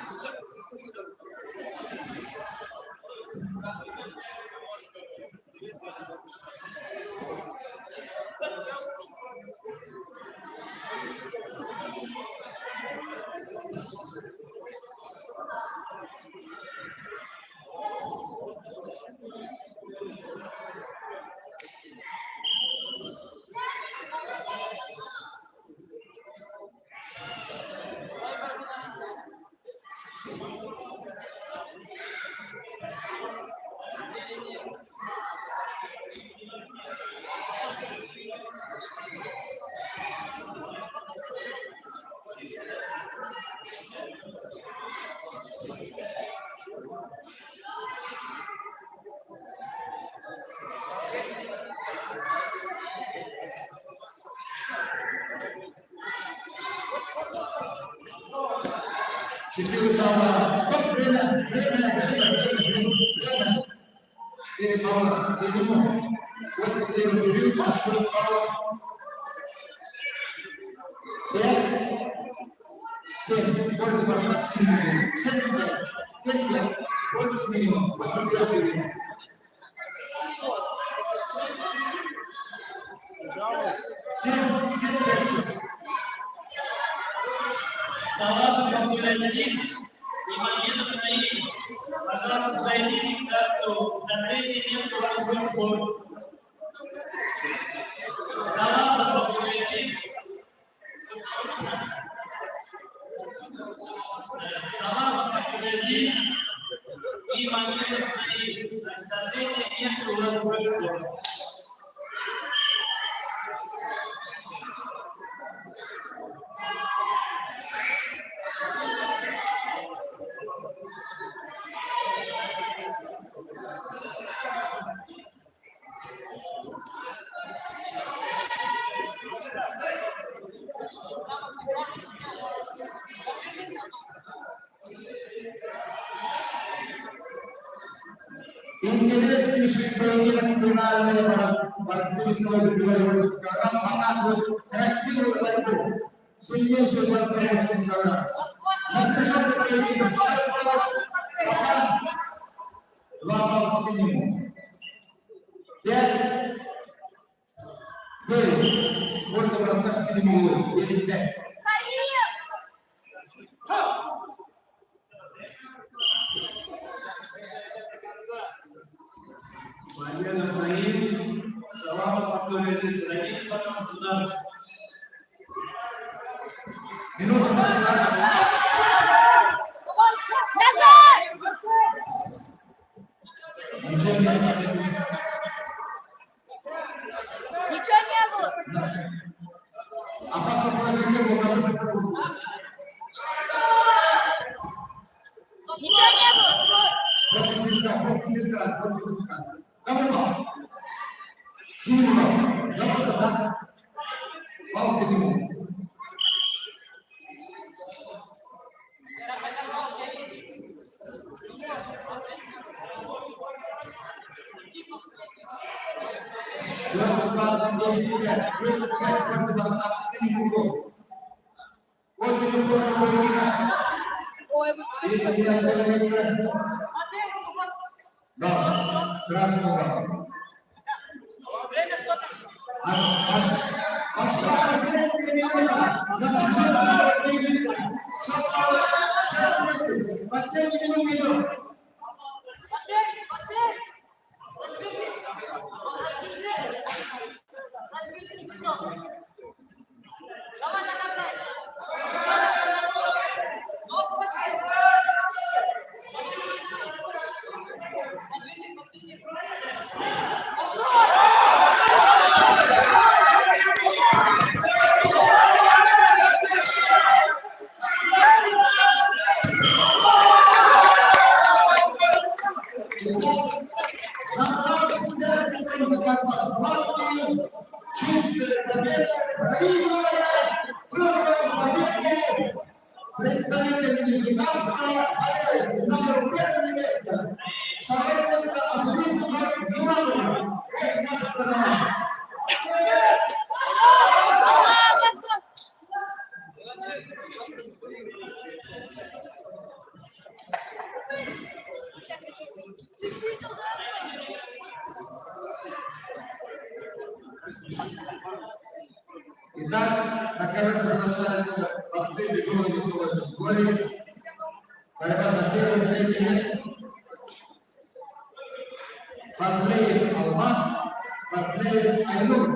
Четыре балла. Стоп, время. 4 балла. Седьмой. После первого периода счет баллов 5, 7. Пользу борца синего. 7-5. Пользу синего. После первого периода. Салатов Абдулязиз и Мамедов Наим. Пожалуйста, подойдите к торцу. За третье место у вас будет спор. Салатов Абдулязиз. Салатов Абдулязиз и Мамедов Наим. За третье место у вас будет спор. Интереснейший поединок финальный борцы сегодня договорились программ показывают красивую борьбу. Сильнейшие борцы 80 кг. На завершенный поединок 6 баллов, 2 балла синему. 5, 9. Польза борца синему 9-5. Мамедов Наим, Салават Абдулязиз, подойдите, пожалуйста, туда. Минута начинается. Назад! Ничего не было. Ничего не было. Опасно положение было, прошу. Ничего не было. После свистка. Кому бал? Синему. Забыл, да? Бал синему. Плюс 5 против борца синему. Очень упорный поединок. Ой, вы Если не оценивается. Да, красный удар. Время сколько? Пошла последняя минута. На Сейчас, последний минут идет. Чистая победа, проигрывая первой победе представитель Нижегородского занял первое место. Второе место Азулинского Иванова. Это наша страна. Итак, на ковер приглашаются борцы тяжелой весовой категории. Борьба за первое и третье место. Фазлеев Алмаз, Фазлеев Айнур.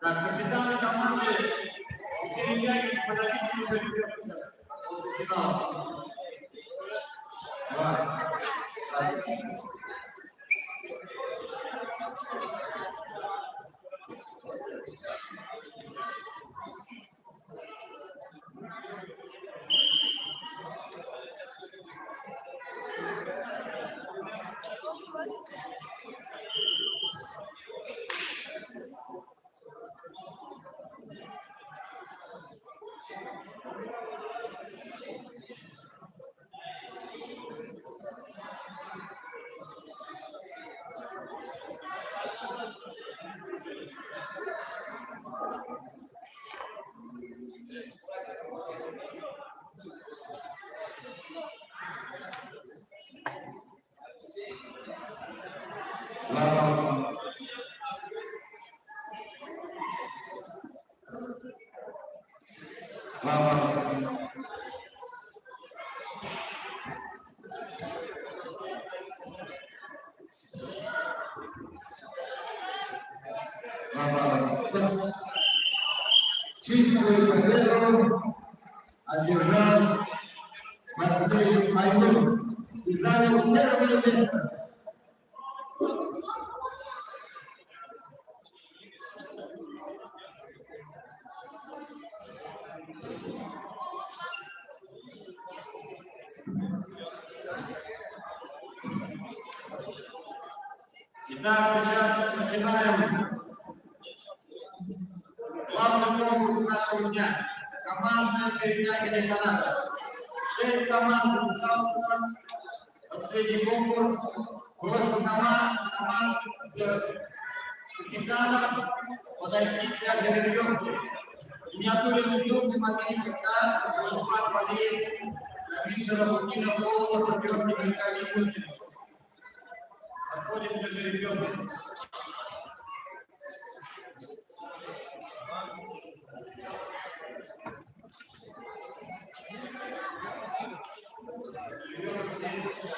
Так, капитаны команды перетягивают позади жеребьевки. Финал. Давай. Чистую победу одержал Фазлеев Айнур и занял первое место. Итак, сейчас начинаем главный конкурс нашего дня. Командное перетягивание каната. 6 команд записалось у нас. Последний конкурс. Просьба команд капитанов подойти для жеребьевки. Миниатюрный плюс и момент, когда Иван Валеев, Миша Рабутина, Полова, Пробьевки, Мелькали и Гусев. Подходим для жеребьевки. Жеребьевка здесь.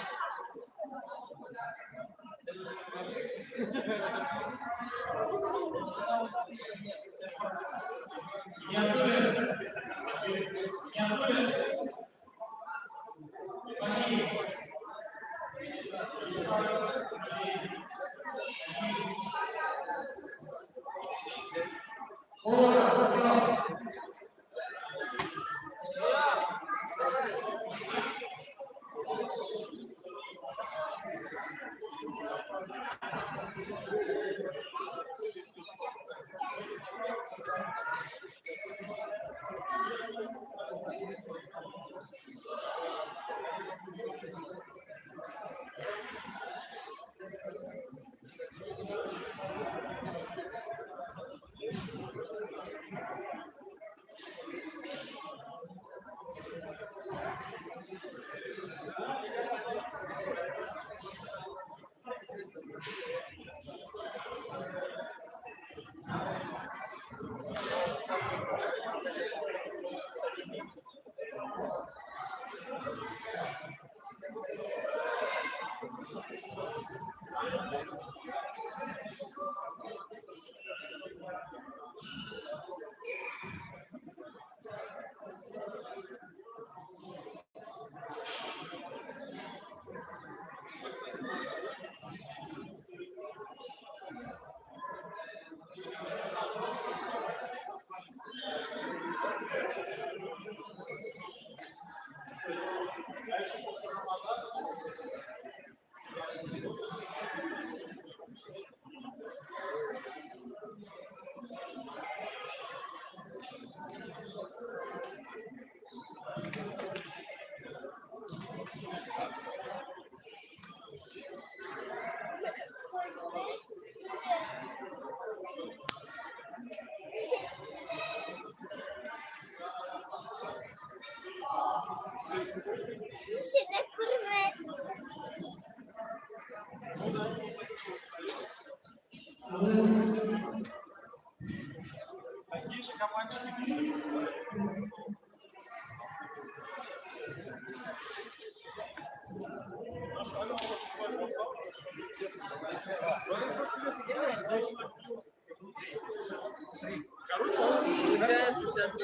Получается, сейчас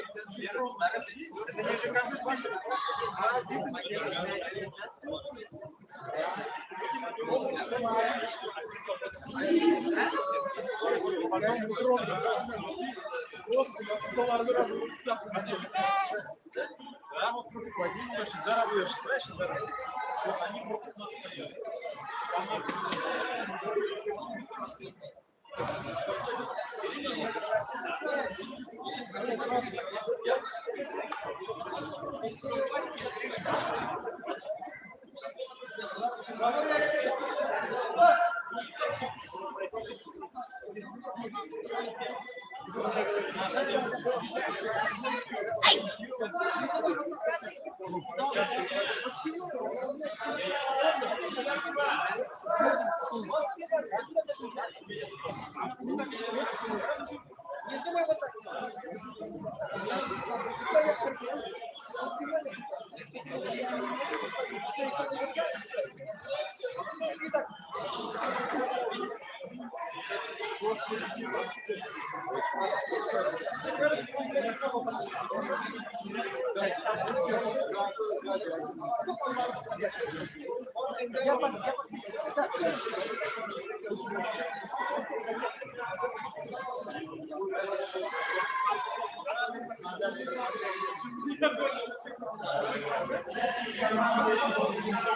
Это не ЖК ваши. Просто я доллар работаю, так да, вот против Владимира Шидарова, знаешь, Шидарова. Вот они против нас стояли. Thank you.